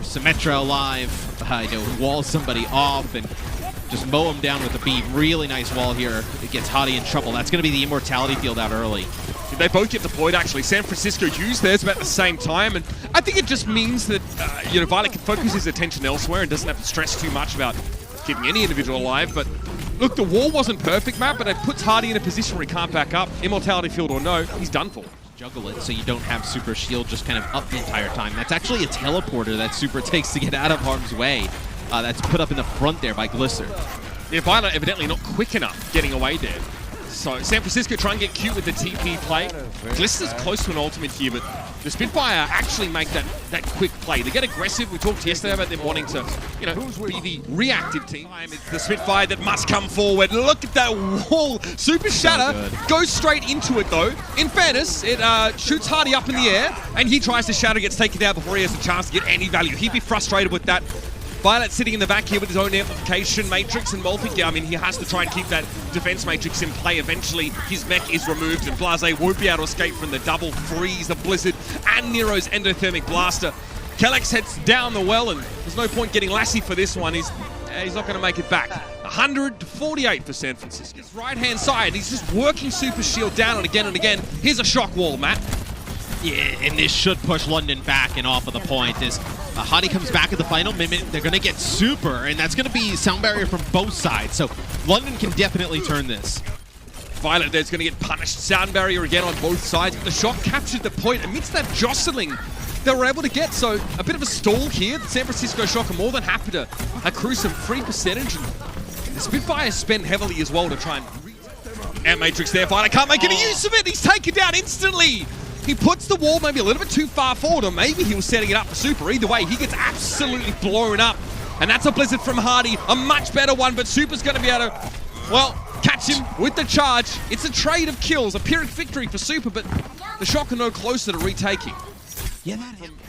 Symmetra alive, wall somebody off and just mow him down with a beam. Really nice wall here. It gets Hottie in trouble. That's going to be the immortality field out early. They both get deployed, actually. San Francisco used theirs about the same time, and I think it just means that Violet can focus his attention elsewhere and doesn't have to stress too much about keeping any individual alive. But look, the wall wasn't perfect, Matt, but it puts Hottie in a position where he can't back up. Immortality field or no, he's done for. Juggle it so you don't have Super Shield just kind of up the entire time. That's actually a teleporter that Super takes to get out of harm's way. That's put up in the front there by Glisser. Yeah, Violet evidently not quick enough getting away there. So San Francisco try and get cute with the TP play. Glisser's close to an ultimate here, but the Spitfire actually make that quick play. They get aggressive. We talked yesterday about them wanting to, be the reactive team. It's the Spitfire that must come forward. Look at that wall. Super Shatter goes straight into it, though. In fairness, it shoots Hottie up in the air, and he tries to shatter, gets taken down before he has a chance to get any value. He'd be frustrated with that. Violet sitting in the back here with his own amplification matrix and multi. I mean, he has to try and keep that defense matrix in play. Eventually, his mech is removed, and Blase won't be able to escape from the double freeze, the Blizzard, and Nero's endothermic blaster. Kellex heads down the well, and there's no point getting Lassie for this one. He's not going to make it back. 148 for San Francisco. His right-hand side, he's just working Super Shield down and again. Here's a shock wall, Matt. Yeah, and this should push London back and off of the point. As Hottie comes back at the final minute, they're going to get Super, and that's going to be sound barrier from both sides. So London can definitely turn this. Violet there's going to get punished. Sound barrier again on both sides. But the shock captured the point amidst that jostling they were able to get. So a bit of a stall here. The San Francisco Shock are more than happy to accrue some free percentage. And the Spitfire spend heavily as well to try and Matrix there. Violet can't make any use of it. He's taken down instantly. He puts the wall maybe a little bit too far forward, or maybe he was setting it up for Super. Either way, he gets absolutely blown up. And that's a Blizzard from Hottie, a much better one, but Super's going to be able to, well, catch him with the charge. It's a trade of kills, a Pyrrhic victory for Super, but the Shock are no closer to retaking. Yeah,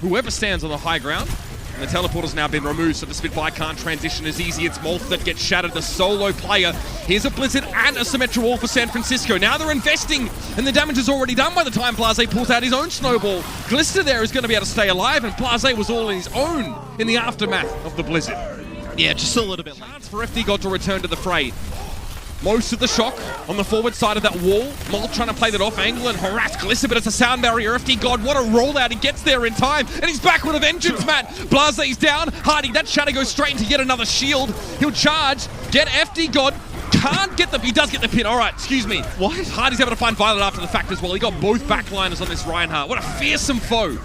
whoever stands on the high ground. And the teleporter's now been removed, so the Spitfire can't transition as easy. It's Molth that gets shattered, the solo player. Here's a Blizzard and a Symmetra wall for San Francisco. Now they're investing, and the damage is already done by the time Blase pulls out his own snowball. Glister there is going to be able to stay alive, and Blase was all in his own in the aftermath of the Blizzard. Yeah, just a little bit. Chance for FD God to return to the fray. Most of the Shock on the forward side of that wall. Molt trying to play that off angle and harass Glisser, but it's a sound barrier. FD God, what a rollout. He gets there in time, and he's back with a vengeance, Matt. Blase's down. Hottie, that shadow goes straight into yet another shield. He'll charge, get FD God. Can't get the... He does get the pin. All right, excuse me. What? Hardie's able to find Violet after the fact as well. He got both backliners on this Reinhardt. What a fearsome foe.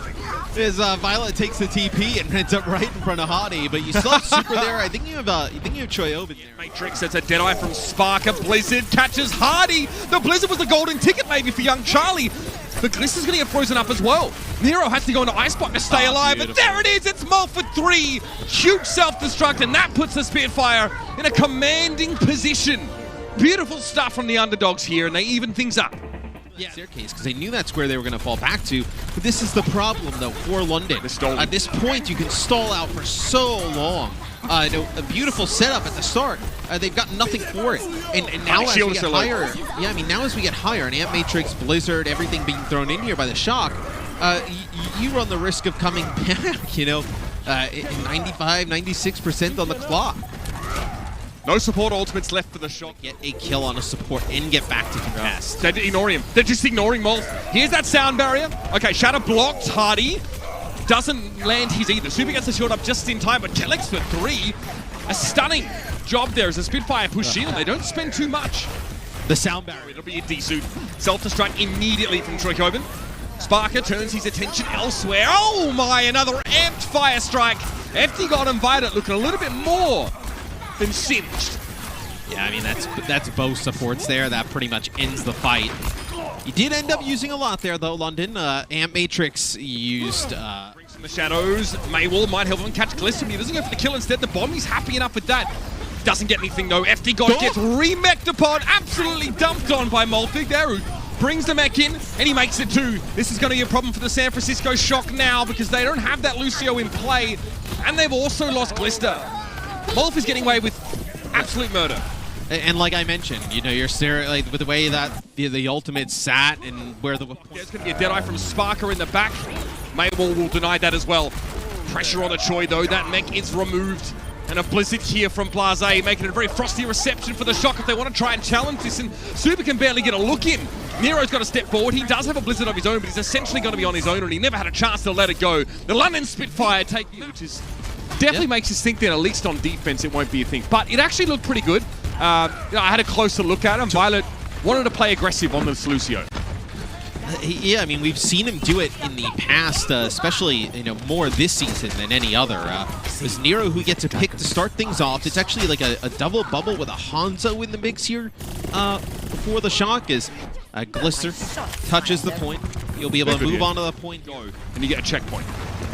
As Violet takes the TP and ends up right in front of Hottie, but you still have Super there. I think you have Choi Oben there. Matrix, that's a Deadeye from Sparker. Blizzard catches Hottie. The Blizzard was the golden ticket maybe for young Charlie. But Glisser's going to get frozen up as well. Nero has to go into Ice Block to stay alive, but there it is. It's Molt for 3. Huge self-destruct, and that puts the Spitfire in a commanding position. Beautiful stuff from the underdogs here, and they even things up. Yeah, staircase, because they knew that's where they were going to fall back to. But this is the problem, though, for London. At this point, you can stall out for so long. A beautiful setup at the start. They've got nothing for it. And now as we get higher, now as we get higher, an Amp Matrix, Blizzard, everything being thrown in here by the Shock, you run the risk of coming back, 95, 96% on the clock. No support ultimates left for the Shock. Get a kill on a support and get back to contest. They're ignoring him. They're just ignoring Molt. Here's that sound barrier. Okay, Shatter blocked. Hottie doesn't land his either. Super gets the shield up just in time, but Kellex for 3. A stunning job there as a Spitfire push shield. They don't spend too much. The sound barrier. It'll be a D-suit. Self-destruct immediately from Troy Coben. Sparker turns his attention elsewhere. Oh my, another amped fire strike. FD God and Violet looking a little bit more than singed. Yeah, I mean, that's both supports there. That pretty much ends the fight. You did end up using a lot there, though, London. Amp Matrix used... Brings in the shadows. Maywall might help him catch Glisser, but he doesn't go for the kill instead. The bomb, he's happy enough with that. Doesn't get anything, though. FD God gets remeked upon, absolutely dumped on by Molfig there, who brings the mech in, and he makes it too. This is going to be a problem for the San Francisco Shock now, because they don't have that Lucio in play, and they've also lost Glister. Molf is getting away with absolute murder. And like I mentioned, you're staring like with the way that the ultimate sat and where the... There's going to be a Deadeye from Sparker in the back. Maywall will deny that as well. Pressure on the Choi though, that mech is removed. And a blizzard here from Blase, making it a very frosty reception for the Shock if they want to try and challenge this, and Super can barely get a look in. Nero's got to step forward. He does have a blizzard of his own, but he's essentially going to be on his own, and he never had a chance to let it go. The London Spitfire taking, which is definitely makes us think that at least on defense it won't be a thing. But it actually looked pretty good. I had a closer look at him. Violet wanted to play aggressive on the Lucio. Yeah, I mean, we've seen him do it in the past, especially, more this season than any other. It was Nero who gets to pick to start things off. It's actually like a double bubble with a Hangzhou in the mix here before the Shock is Glister touches the point. You'll be able to move on to the point. Go, and you get a checkpoint.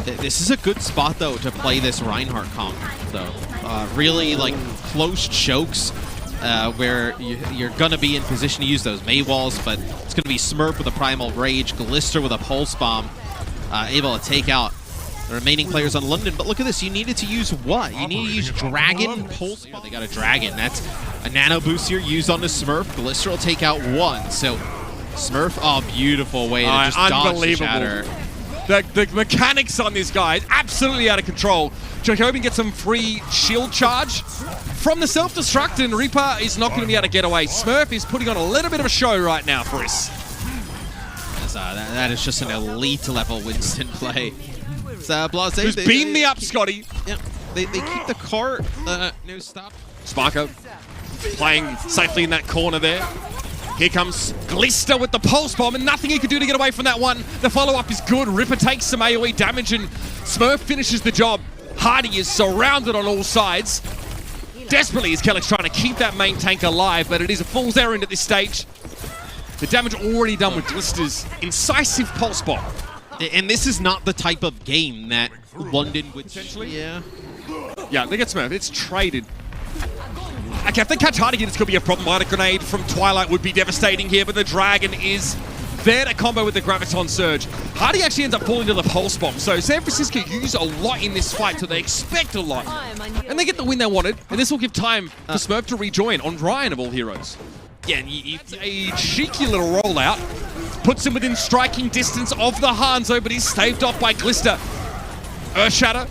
This is a good spot, though, to play this Reinhardt comp. So, really, like, close chokes. Where you're going to be in position to use those Maywalls, but it's going to be Smurf with a Primal Rage, Glister with a Pulse Bomb, able to take out the remaining players on London. But look at this, you needed to use what? You need to use Dragon, Pulse Bomb. They got a Dragon. That's a Nano Boost here used on the Smurf. Glister will take out one. So Smurf, beautiful way to just dodge the shatter. The mechanics on this guy is absolutely out of control. Jacobin gets some free shield charge from the self-destruct, and Reaper is not going to be able to get away. Smurf is putting on a little bit of a show right now for us. That is just an elite level Winston play. Blase, Who's beamed me up, Scotty. Yeah, they keep the cart. No stop. Sparko playing safely in that corner there. Here comes Glister with the Pulse Bomb, and nothing he could do to get away from that one. The follow-up is good. Ripper takes some AoE damage, and Smurf finishes the job. Hardy is surrounded on all sides. Desperately is Kellex trying to keep that main tank alive, but it is a fool's errand at this stage. The damage already done with Glister's incisive Pulse Bomb. And this is not the type of game that London would... Potentially? Yeah. Yeah, they get Smurf. It's traded. Okay, if they catch Hardy again, it's going to be a problem. Might grenade from Twilight would be devastating here, but the Dragon is there to combo with the Graviton Surge. Hardy actually ends up falling to the Pulse Bomb, so San Francisco use a lot in this fight, so they expect a lot. And they get the win they wanted, and this will give time for Smurf to rejoin on Ryan of all heroes. Yeah, and it's a cheeky little rollout. Puts him within striking distance of the Hanzo, but he's staved off by Glister. Earthshatter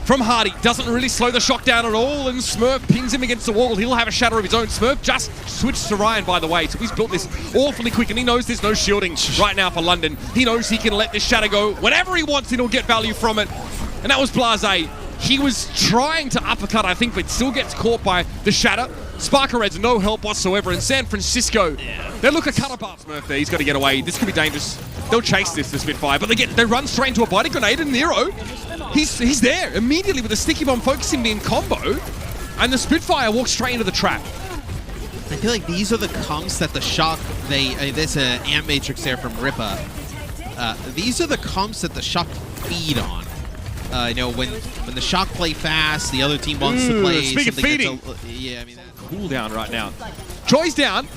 from Hardy doesn't really slow the Shock down at all, and Smurf pings him against the wall. He'll have a shatter of his own. Smurf just switched to Ryan, by the way, so he's built this awfully quick, and he knows there's no shielding right now for London. He knows he can let this shatter go whenever he wants, and he'll get value from it. And that was Blase. He was trying to uppercut, I think, but still gets caught by the shatter. Sparker Red's no help whatsoever, and San Francisco, they look a cut apart Smurf there. He's got to get away. This could be dangerous. They'll chase this, the Spitfire, but they run straight into a body grenade, and Nero, he's there immediately with a sticky bomb focusing me in combo, and the Spitfire walks straight into the trap. I feel like these are the comps that the Shock, there's an Amp Matrix there from Rippa. These are the comps that the Shock feed on. When the Shock play fast, the other team wants to play. Speaking of feeding, yeah, I mean, cooldown right now. Choi's down,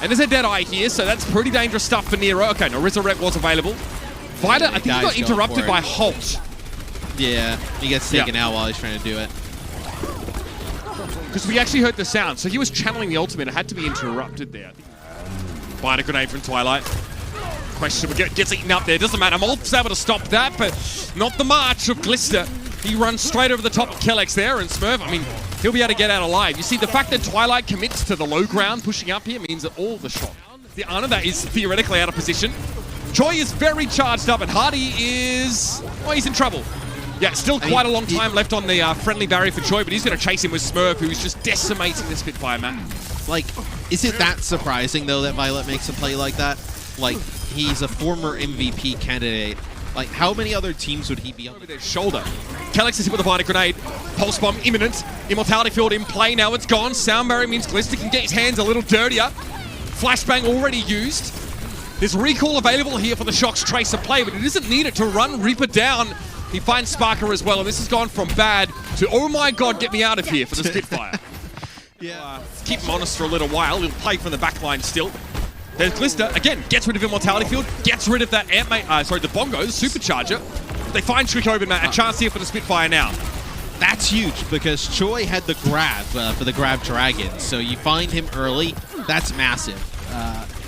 and there's a Deadeye here, so that's pretty dangerous stuff for Nero. Okay, no, Resurrect was available. Vita, I think he got interrupted by Halt. Yeah, he gets taken out while he's trying to do it. Because we actually heard the sound, so he was channeling the ultimate. It had to be interrupted there. Vita grenade from Twilight. Questionable, gets eaten up there. Doesn't matter. Molt's able to stop that, but not the march of Glister. He runs straight over the top of Kellex there, and Smurf, I mean, he'll be able to get out alive. You see, the fact that Twilight commits to the low ground, pushing up here, means that all the Shock. The Ana that is theoretically out of position. Choi is very charged up, and Hardy is... well, he's in trouble. Yeah, still quite a long time left on the friendly barrier for Choi, but he's going to chase him with Smurf, who's just decimating the Spitfire map. Like, is it that surprising, though, that Violet makes a play like that? Like, he's a former MVP candidate. Like, how many other teams would he be on? Over their shoulder. Kellex is hit with a Vita grenade. Pulse Bomb imminent. Immortality Field in play. Now it's gone. Sound Barrier means Glister can get his hands a little dirtier. Flashbang already used. There's recall available here for the Shock's Tracer play, but it isn't needed to run Reaper down. He finds Sparker as well, and this has gone from bad to, oh my god, get me out of here for the Spitfire. Keep him honest for a little while. He'll play from the back line still. There's Glister, again, gets rid of Immortality Field, gets rid of that the Bongo, the Supercharger. They find Shrikoven, a chance here for the Spitfire now. That's huge, because Choi had the grab for the Grab Dragon, so you find him early, that's massive.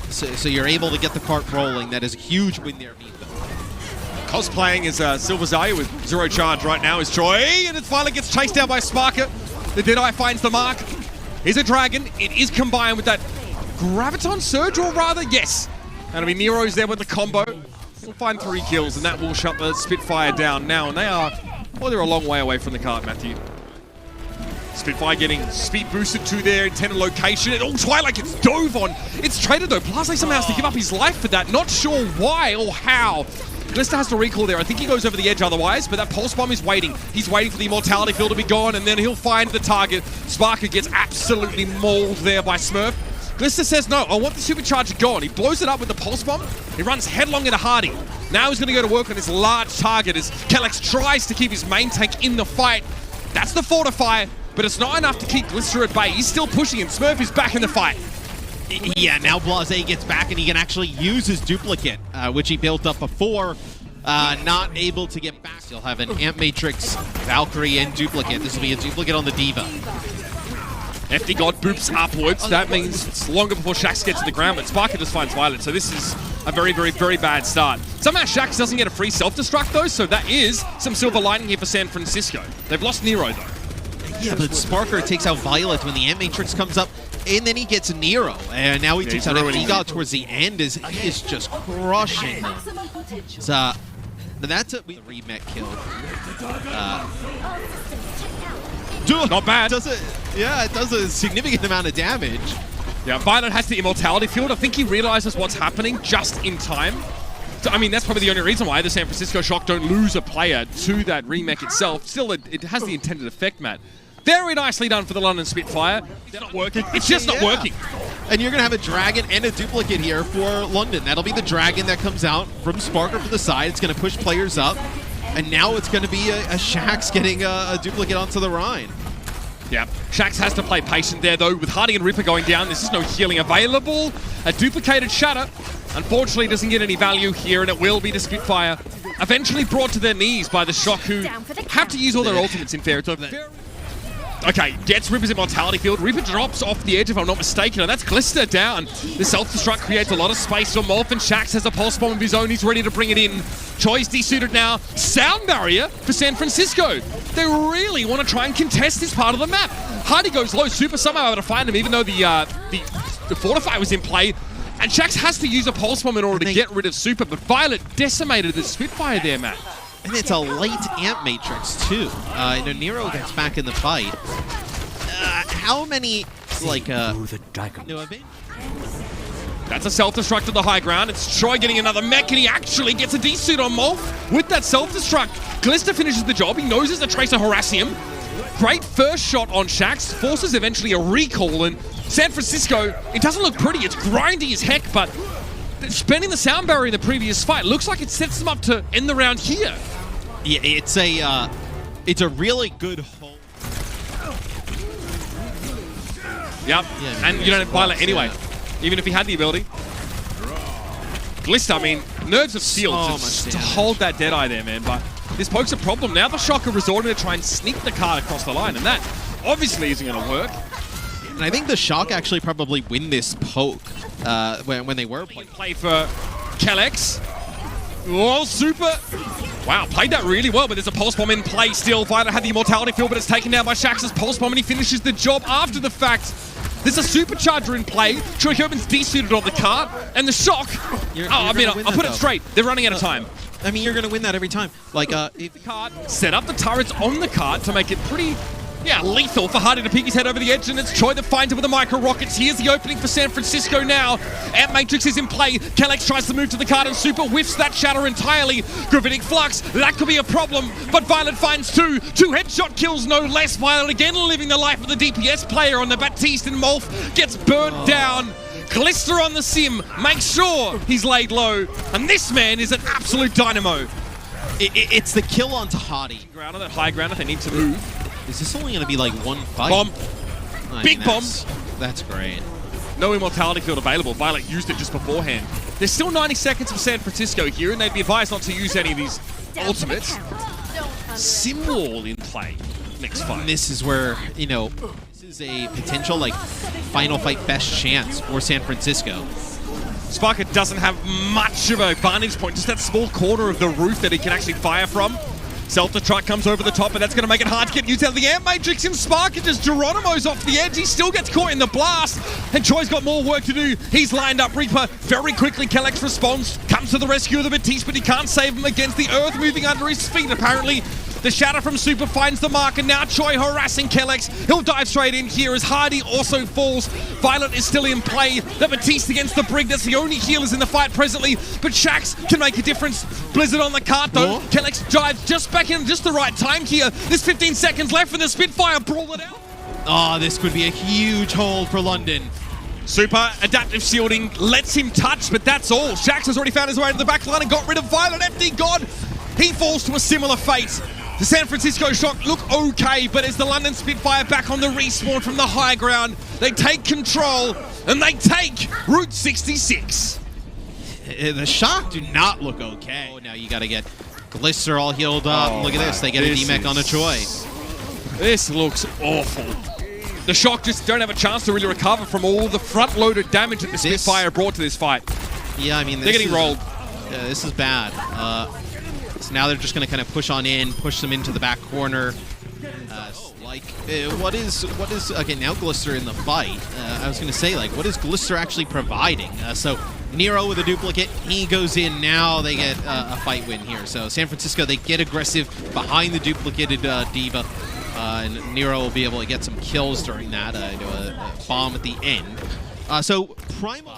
So you're able to get the cart rolling. That is a huge win there. Cosplaying as Silver Zarya with 0 charge right now is Troy, and it finally gets chased down by Sparker. The Deadeye finds the mark. Here's a dragon. It is combined with that Graviton Surge, or rather, yes. And I mean, Nero's there with the combo. He'll find 3 kills, and that will shut the Spitfire down now. And they are, well, they're a long way away from the cart, Matthew. Spitfire getting speed boosted to their intended location. And Twilight gets dove on. It's traded though. Blase somehow has to give up his life for that. Not sure why or how. Glista has to recall there. I think he goes over the edge otherwise, but that Pulse Bomb is waiting. He's waiting for the Immortality Field to be gone, and then he'll find the target. Sparker gets absolutely mauled there by Smurf. Glista says, no, I want the Supercharger gone. He blows it up with the Pulse Bomb. He runs headlong into Hardy. Now he's going to go to work on his large target as Kellex tries to keep his main tank in the fight. That's the Fortify, but it's not enough to keep Glista at bay. He's still pushing him. Smurf is back in the fight. Yeah, now Blase gets back and he can actually use his duplicate, which he built up before. Not able to get back. He'll have an Amp Matrix, Valkyrie, and duplicate. This will be a duplicate on the Diva. FD God boops upwards. That means it's longer before Shaxx gets to the ground, but Sparker just finds Violet. So this is a very, very, very bad start. Somehow Shaxx doesn't get a free self-destruct though, so that is some silver lining here for San Francisco. They've lost Nero though. Yeah, but Sparker takes out Violet when the Amp Matrix comes up, and then he gets Nero. And now he takes out FD God towards the end. He is just crushing them. So, that's a remake kill. Not bad. It does a significant amount of damage. Yeah, Violet has the Immortality Field. I think he realizes what's happening just in time. So, I mean, that's probably the only reason why the San Francisco Shock don't lose a player to that remake itself. Still, it has the intended effect, Matt. Very nicely done for the London Spitfire. They're not working. It's just not working. And you're going to have a Dragon and a duplicate here for London. That'll be the Dragon that comes out from Sparker from the side. It's going to push players up. And now it's going to be a Shaxx getting a duplicate onto the Rhine. Yeah, Shaxx has to play patient there, though. With Hardy and Ripper going down, there's just no healing available. A duplicated Shatter, unfortunately, doesn't get any value here, and it will be the Spitfire. Eventually brought to their knees by the Shock, who have to use all their ultimates in fair. Okay, gets Ripper's Immortality Field. Ripper drops off the edge, if I'm not mistaken, and that's Glista down. The self-destruct creates a lot of space for Morph, and Shaxx has a Pulse Bomb of his own. He's ready to bring it in. Choi's desuited now. Sound barrier for San Francisco. They really want to try and contest this part of the map. Hardy goes low. Super somehow able to find him, even though the Fortify was in play. And Shaxx has to use a Pulse Bomb in order to get rid of Super, but Violet decimated the Spitfire there, Matt. And it's a light Amp Matrix, too. Nero gets back in the fight. How many, like, That's a self-destruct to the high ground. It's Troy getting another mech, and he actually gets a desuit on Morph with that self-destruct. Glista finishes the job. He knows there's a Tracer harassing him. Great first shot on Shaxx. Forces eventually a recall, and San Francisco, it doesn't look pretty. It's grindy as heck, but spending the sound barrier in the previous fight looks like it sets them up to end the round here. Yeah, it's a really good hold. Yep, yeah, and you don't have Violet anyway, even if he had the ability. Glista, I mean, Nerves of Steel to hold that Deadeye there, man, but this pokes a problem. Now the Shock are resorting to try and sneak the card across the line, and that obviously isn't going to work. And I think the Shock actually probably win this poke when they were playing. Play for Kellex. Oh, Super. Wow, played that really well, but there's a Pulse Bomb in play still. Violet had the Immortality Field, but it's taken down by Shaxx's Pulse Bomb, and he finishes the job after the fact. There's a Supercharger in play. Troy Kerben's desuited on the cart, and the Shock. I'll put it straight. They're running out of time. I mean, you're going to win that every time. Like, if the cart set up the turrets on the cart to make it pretty, lethal for Hardy to peek his head over the edge, and it's Troy that finds him with the micro rockets. Here's the opening for San Francisco now. Amp Matrix is in play. Kellex tries to move to the cart, and Super whiffs that Shatter entirely. Gravitic Flux, that could be a problem, but Violet finds two headshot kills, no less. Violet again living the life of the DPS player on the Baptiste, and Molf gets burnt down. Glista on the sim, make sure he's laid low, and this man is an absolute dynamo. It's the kill onto Hardy. Ground on that high ground if they need to move. Is this only going to be like one fight? Bomb. Big bomb. That's great. No Immortality Field available. Violet used it just beforehand. There's still 90 seconds for San Francisco here, and they'd be advised not to use any of these ultimates. Sim Wall in play next fight. And this is where, this is a potential, like, final fight best chance for San Francisco. Sparker doesn't have much of a vantage point, just that small corner of the roof that he can actually fire from. Celta truck comes over the top, and that's going to make it hard to get used out of the air matrix. And Sparker just Geronimo's off the edge. He still gets caught in the blast. And Choi's got more work to do. He's lined up Reaper very quickly. Kellex responds, comes to the rescue of the Batiste, but he can't save him against the earth moving under his feet, apparently. The shatter from Super finds the mark, and now Choi harassing Kellex. He'll dive straight in here as Hardy also falls. Violet is still in play. The Batiste against the Brig. That's the only healers in the fight presently, but Shax can make a difference. Blizzard on the cart though. Kellex dives just back in just the right time here. There's 15 seconds left for the Spitfire. Brawl it out. Oh, this could be a huge hold for London. Super adaptive shielding lets him touch, but that's all. Shax has already found his way to the back line and got rid of Violet. FD God, he falls to a similar fate. The San Francisco Shock look okay, but as the London Spitfire back on the respawn from the high ground, they take control and they take Route 66. The Shock do not look okay. Oh, now you got to get Glister all healed up. Oh, look at this. They get a DMEC on a Choi. This looks awful. The Shock just don't have a chance to really recover from all the front-loaded damage that the Spitfire brought to this fight. Yeah, I mean, they're getting rolled. This is bad. So now they're just going to kind of push on in, push them into the back corner. What is okay, now Glister in the fight. I was going to say, like, what is Glister actually providing? So Nero with a duplicate, he goes in. Now they get a fight win here. So San Francisco, they get aggressive behind the duplicated D.Va. And Nero will be able to get some kills during that, a bomb at the end. So Primal...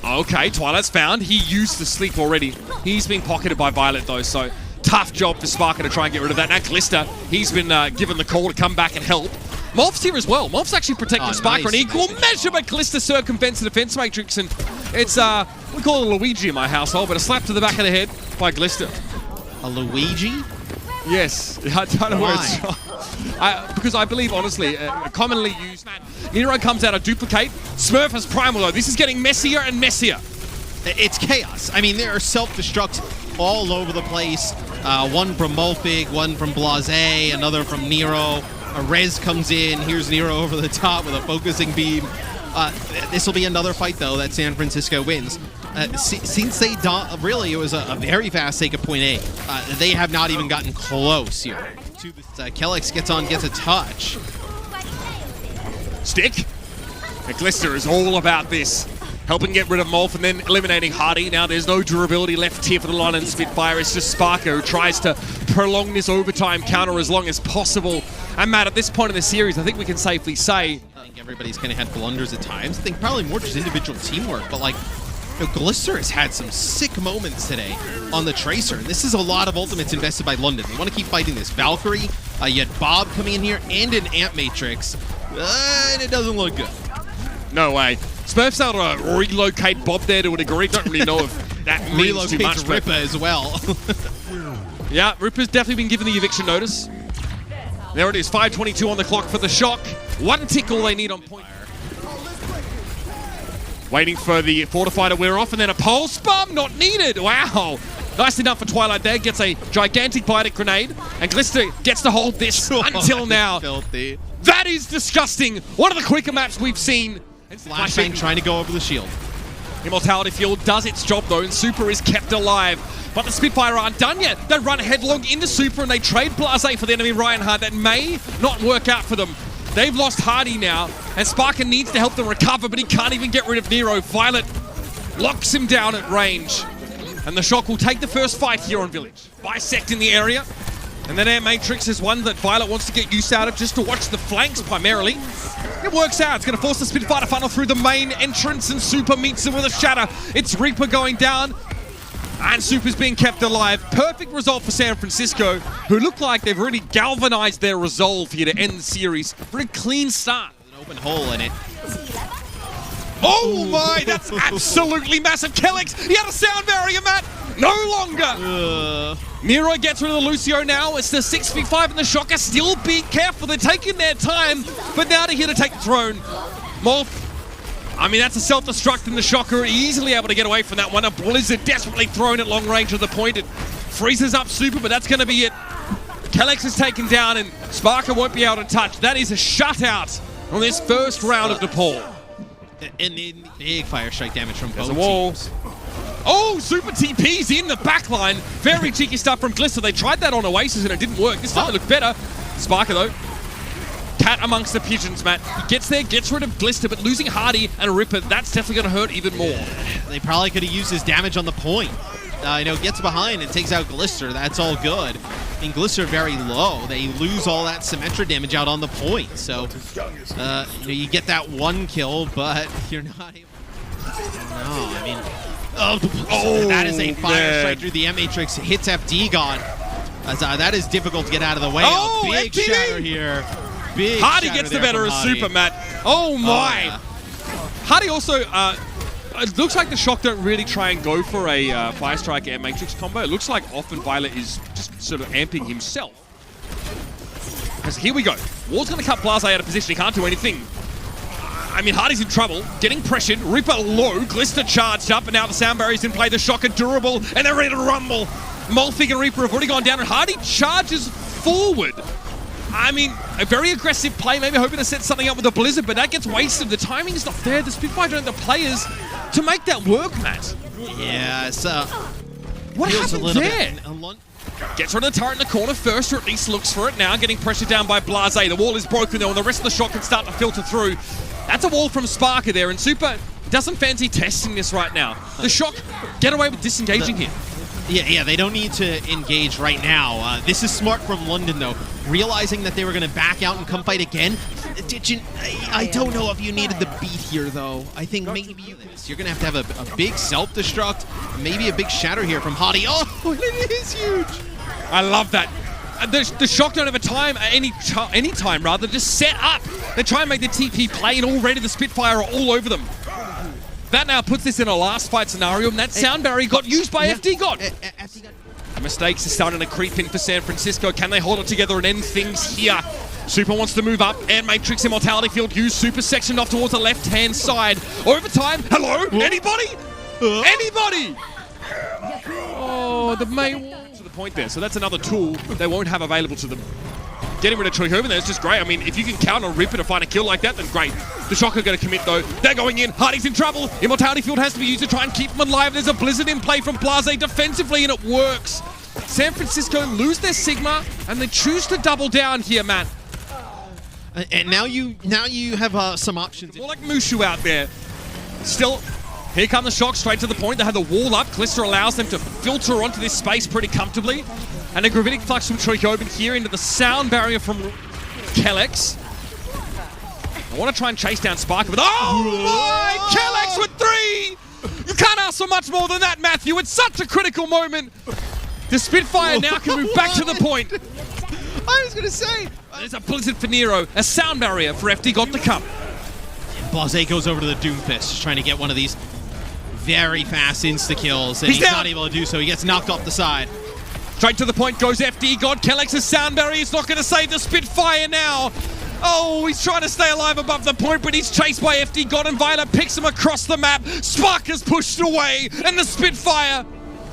Okay, Twilight's found. He used the sleep already. He's been pocketed by Violet though, so tough job for Sparker to try and get rid of that. Now Glister, he's been given the call to come back and help. Morph's here as well. Morph's actually protecting Sparker nice, in equal measure, but Glister circumvents the defense matrix, and it's, we call it a Luigi in my household, but a slap to the back of the head by Glister. A Luigi? Yes, I don't know where it's from. Because I believe, honestly, commonly used. Nero comes out of duplicate. Smurf has Primal though. This is getting messier and messier. It's chaos. I mean, there are self-destructs all over the place. One from Molfig, one from Blase, another from Nero. A Rez comes in. Here's Nero over the top with a focusing beam. This will be another fight, though, that San Francisco wins. Since they really, it was a very fast take of point A. They have not even gotten close here. Kellex gets a touch. Stick. And Glister is all about this. Helping get rid of Molf and then eliminating Hardy. Now there's no durability left here for the London Spitfire. It's just Sparker who tries to prolong this overtime counter as long as possible. And Matt, at this point in the series, I think we can safely say... I think everybody's kind of had blunders at times. I think probably more just individual teamwork, but like... Glister has had some sick moments today on the Tracer. This is a lot of ultimates invested by London. They want to keep fighting this. Valkyrie, you had Bob coming in here, and an Amp Matrix. And it doesn't look good. No way. Smurf's able to relocate Bob there to a degree. Don't really know if that means too much. Ripper as well. Yeah, Ripper's definitely been given the eviction notice. There it is, 5:22 on the clock for the Shock. One tickle they need on point. Waiting for the Fortify to wear off, and then a pulse bomb not needed. Wow. Nice enough for Twilight there. Gets a gigantic bionic grenade, and Glister gets to hold this until now. Filthy. That is disgusting. One of the quicker maps we've seen. Flashbang trying to go over the shield. Immortality Field does its job though, and Super is kept alive. But the Spitfire aren't done yet. They run headlong into Super, and they trade Blase for the enemy Reinhardt. That may not work out for them. They've lost Hardy now, and Sparker needs to help them recover, but he can't even get rid of Nero. Violet locks him down at range. And the Shock will take the first fight here on Village. Bisect in the area. And then Air Matrix is one that Violet wants to get use out of just to watch the flanks primarily. It works out. It's going to force the Spitfire to funnel through the main entrance, and Super meets him with a shatter. It's Reaper going down. And Super's being kept alive. Perfect result for San Francisco, who look like they've really galvanized their resolve here to end the series. Very clean start. An open hole in it. Oh my, that's absolutely massive. Kellex, he had a sound barrier, Matt. No longer. Nero gets rid of the Lucio now. It's the 6v5 and the Shock are still being careful. They're taking their time, but now they're here to take the throne. Morph. I mean, that's a self-destruct, and the Shocker easily able to get away from that one. A Blizzard desperately thrown at long range of the point. It freezes up Super, but that's going to be it. Kellex is taken down, and Sparker won't be able to touch. That is a shutout on this first round of DePaul. And then big fire strike damage from There's both a wall. teams. Oh, super TP's in the back line. Very cheeky stuff from Glister. They tried that on Oasis and it didn't work. This time it looked better. Sparker though. Cat amongst the pigeons, Matt. He gets there, gets rid of Glister, but losing Hardy and Ripper, that's definitely going to hurt even more. They probably could have used his damage on the point. Gets behind and takes out Glister. That's all good. And Glister very low. They lose all that Symmetra damage out on the point. So, you get that one kill, but you're not able. No, I mean, that is a fire strike through the M Matrix. Hits FD God. That is difficult to get out of the way. Oh, big FTV. shatter here. Big Hardy shatter gets the there better from of Hardy. Super, Matt. Oh my! Yeah. Hardy also, it looks like the Shock don't really try and go for a Fire Strike Air Matrix combo. It looks like often Violet is just sort of amping himself. Because here we go. Wall's going to cut Blase out of position. He can't do anything. I mean, Hardy's in trouble, getting pressured. Ripper low, Glister charged up, and now the sound barrier's in play. The Shock are durable, and they're ready to rumble. Molfig and Reaper have already gone down, and Hardy charges forward. I mean, a very aggressive play, maybe hoping to set something up with a Blizzard, but that gets wasted. The timing is not there. The Spitfire don't have the players to make that work, Matt. Yeah, What happened there? Bit, Gets rid of the turret in the corner first, or at least looks for it now, getting pressured down by Blase. The wall is broken though, and the rest of the Shock can start to filter through. That's a wall from Sparker there, and Super doesn't fancy testing this right now. The Shock get away with disengaging here. Yeah, they don't need to engage right now. This is smart from London, though. Realizing that they were going to back out and come fight again. I don't know if you needed the beat here, though. I think maybe you're going to have a big self-destruct, maybe a big shatter here from Hottie. Oh, it is huge. I love that. The Shock don't have a time, any time rather, just set up. They try and make the TP play, and already the Spitfire are all over them. That now puts this in a last fight scenario, and that sound barrier got used by FD God. Mistakes are starting to creep in for San Francisco. Can they hold it together and end things here? Super wants to move up, and Matrix Immortality Field used. Super sectioned off towards the left-hand side. Overtime. Hello? Anybody? Anybody? Oh, the May wall to the point there. So that's another tool they won't have available to them. Getting rid of Troy Herman there is just great. I mean, if you can count on Ripper to find a kill like that, then great. The Shock are going to commit, though. They're going in. Hardy's in trouble. Immortality Field has to be used to try and keep them alive. There's a Blizzard in play from Blase defensively, and it works. San Francisco lose their Sigma, and they choose to double down here, Matt. And now you have some options. More like Mushu out there. Still, here come the Shock straight to the point. They have the wall up. Glister allows them to filter onto this space pretty comfortably. And a Gravitic Flux from Troikobin here into the sound barrier from Kellex. I want to try and chase down Sparker, but oh my! Kellex with 3! You can't ask for much more than that, Matthew. It's such a critical moment. The Spitfire now can move back to the point. I was going to say. There's a Blizzard for Nero, a sound barrier for FD God to come. Blase goes over to the Doomfist, trying to get one of these very fast insta-kills, and He's he's not able to do so. He gets knocked off the side. Straight to the point goes FD God. Kellex's sound barrier is not going to save the Spitfire now. Oh, he's trying to stay alive above the point, but he's chased by FD God, and Violet picks him across the map. Spark is pushed away, and the Spitfire,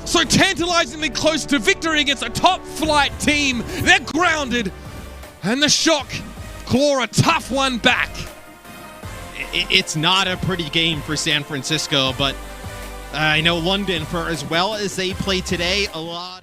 so tantalizingly close to victory against a top-flight team. They're grounded, and the Shock claw a tough one back. It's not a pretty game for San Francisco, but I know London, for as well as they play today, a lot